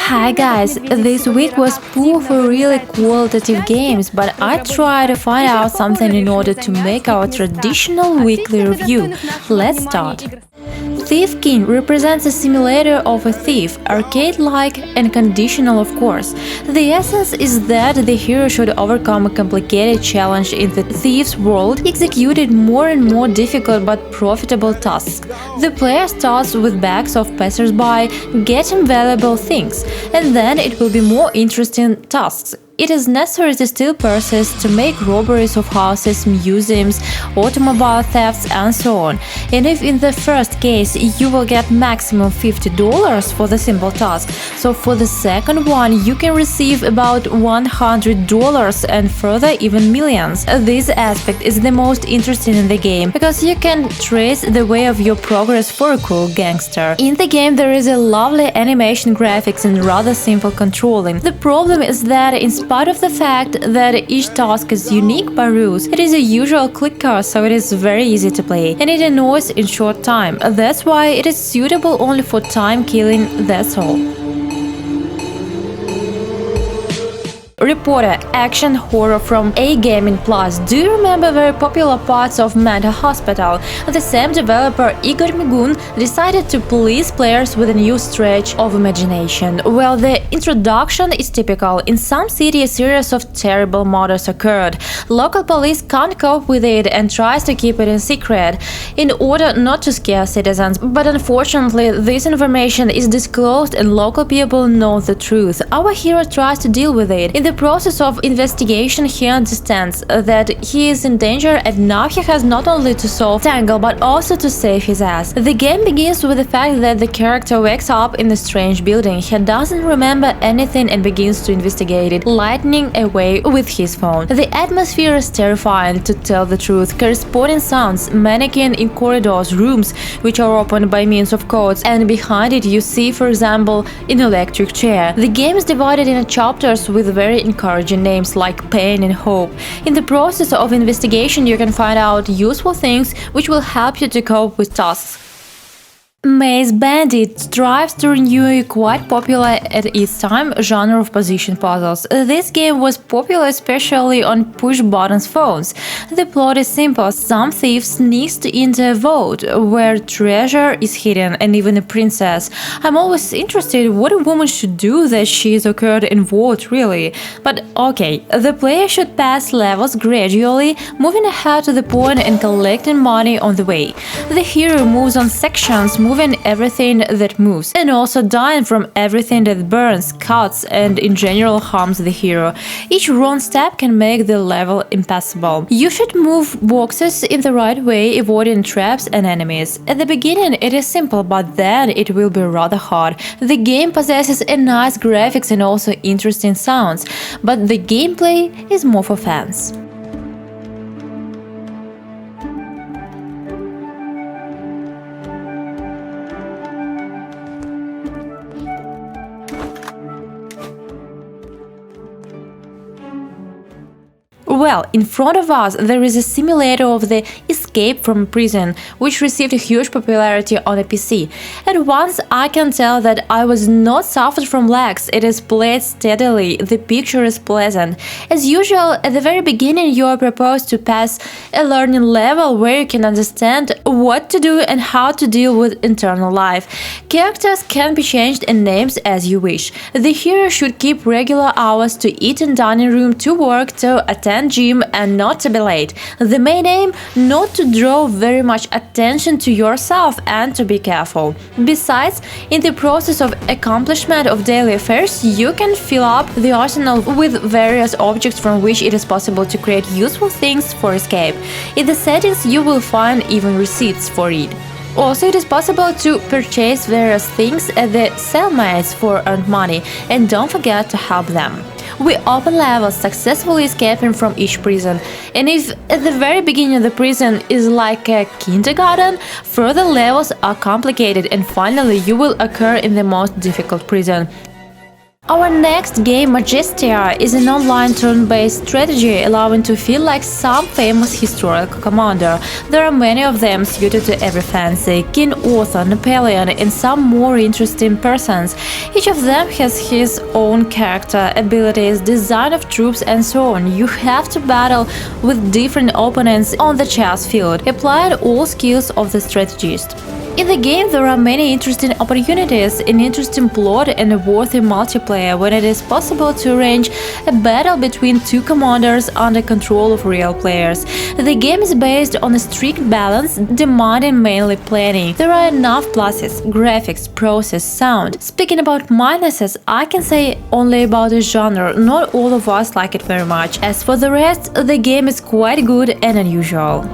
Hi guys, this week was poor for really qualitative games, but I tried to find out something in order to make our traditional weekly review. Let's start. Thief King represents a simulator of a thief, arcade-like and conditional of course. The essence is that the hero should overcome a complicated challenge in the thief's world, executed more and more difficult but profitable tasks. The player starts with bags of passers-by, getting valuable things, and then it will be more interesting tasks. It is necessary to steal purses, to make robberies of houses, museums, automobile thefts, and so on. And if in the first case you will get maximum $50 for the simple task, so for the second one you can receive about $100 and further even millions. This aspect is the most interesting in the game, because you can trace the way of your progress for a cool gangster. In the game there is a lovely animation graphics and rather simple controlling. The problem is that in spite of the fact that each task is unique by rules, it is a usual clicker, so it is very easy to play, and it annoys in short time. That's why it is suitable only for time killing, that's all. Reporter, action horror from A Gaming Plus. Do you remember very popular parts of Mental Hospital? The same developer, Igor Migun, decided to please players with a new stretch of imagination. Well, the introduction is typical. In some city, a series of terrible murders occurred. Local police can't cope with it and tries to keep it in secret in order not to scare citizens. But unfortunately, this information is disclosed and local people know the truth. Our hero tries to deal with it. In the process of investigation, he understands that he is in danger, and now he has not only to solve the tangle but also to save his ass. The game begins with the fact that the character wakes up in a strange building. He doesn't remember anything and begins to investigate it, lightning away with his phone. The atmosphere is terrifying, to tell the truth. Corresponding sounds, mannequin in corridors, rooms which are opened by means of codes, and behind it you see, for example, an electric chair. The game is divided into chapters with very encouraging names like Pain and Hope. In the process of investigation you can find out useful things which will help you to cope with tasks. Maze Bandit strives to renew a quite popular at its time genre of position puzzles. This game was popular especially on push-button phones. The plot is simple. Some thief sneaks into a vault where treasure is hidden, and even a princess. I'm always interested what a woman should do that she is occurred in vault, really. But okay, the player should pass levels gradually, moving ahead to the point and collecting money on the way. The hero moves on sections, moving everything that moves, and also dying from everything that burns, cuts, and in general harms the hero. Each wrong step can make the level impassable. You should move boxes in the right way, avoiding traps and enemies. At the beginning it is simple, but then it will be rather hard. The game possesses a nice graphics and also interesting sounds, but the gameplay is more for fans. Well, in front of us there is a simulator of the escape from prison, which received a huge popularity on a PC. At once I can tell that I was not suffered from lags. It is played steadily, the picture is pleasant. As usual, at the very beginning you are proposed to pass a learning level where you can understand what to do and how to deal with internal life. Characters can be changed and names as you wish. The hero should keep regular hours to eat in dining room, to work, to attend gym, and not to be late. The main aim, not to draw very much attention to yourself and to be careful. Besides, in the process of accomplishment of daily affairs, you can fill up the arsenal with various objects from which it is possible to create useful things for escape. In the settings you will find even receipts for it. Also, it is possible to purchase various things at the cellmates for earned money, and don't forget to help them. We open levels successfully escaping from each prison, and if at the very beginning of the prison is like a kindergarten, further levels are complicated and finally you will occur in the most difficult prison. Our next game, Majestia, is an online turn-based strategy allowing to feel like some famous historical commander. There are many of them suited to every fancy: King Arthur, Napoleon, and some more interesting persons. Each of them has his own character, abilities, design of troops, and so on. You have to battle with different opponents on the chess field, applying all skills of the strategist. In the game, there are many interesting opportunities, an interesting plot, and a worthy multiplayer when it is possible to arrange a battle between two commanders under control of real players. The game is based on a strict balance, demanding mainly planning. There are enough pluses: graphics, process, sound. Speaking about minuses, I can say only about the genre. Not all of us like it very much. As for the rest, the game is quite good and unusual.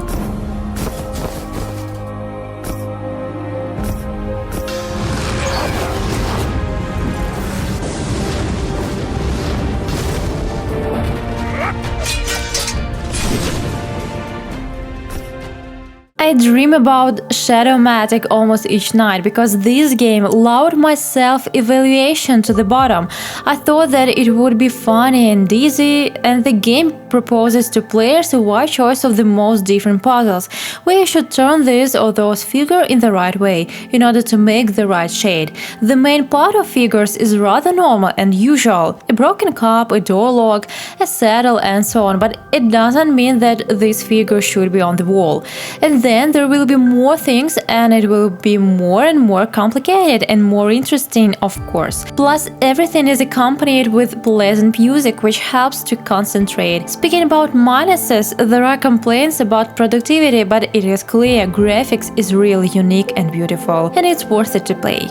I dream about Shadowmatic almost each night because this game lowered my self-evaluation to the bottom. I thought that it would be funny and easy, and the game proposes to players a wide choice of the most different puzzles, where you should turn this or those figure in the right way in order to make the right shade. The main part of figures is rather normal and usual: a broken cup, a door lock, a saddle, and so on, but it doesn't mean that this figure should be on the wall. And then there will be more things, and it will be more and more complicated and more interesting, of course. Plus, everything is accompanied with pleasant music, which helps to concentrate. Speaking about minuses, there are complaints about productivity, but it is clear graphics is really unique and beautiful, and it's worth it to play.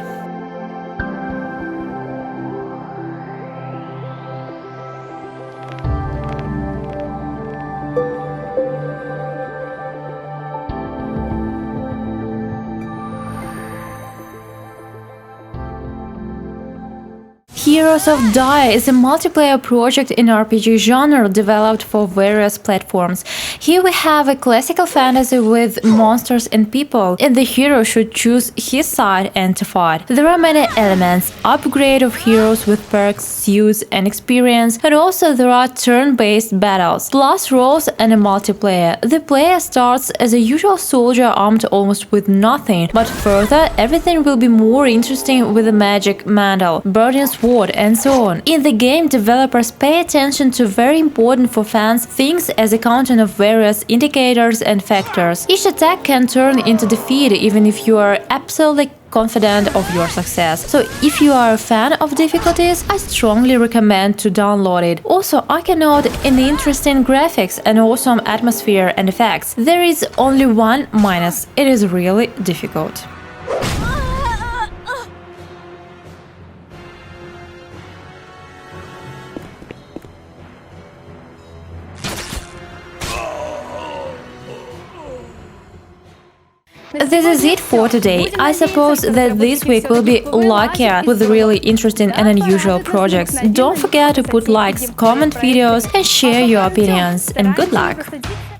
Heroes of Dire is a multiplayer project in RPG genre developed for various platforms. Here we have a classical fantasy with monsters and people, and the hero should choose his side and to fight. There are many elements: upgrade of heroes with perks, suits, and experience, and also there are turn-based battles, plus roles and a multiplayer. The player starts as a usual soldier armed almost with nothing, but further everything will be more interesting with a magic mantle, burning sword, and so on. In the game, developers pay attention to very important for fans things as accounting of various indicators and factors. Each attack can turn into defeat even if you are absolutely confident of your success. So if you are a fan of difficulties, I strongly recommend to download it. Also, I can note an interesting graphics and awesome atmosphere and effects. There is only one minus: it is really difficult. This is it for today. I suppose that this week will be luckier with really interesting and unusual projects. Don't forget to put likes, comment videos, and share your opinions. And good luck!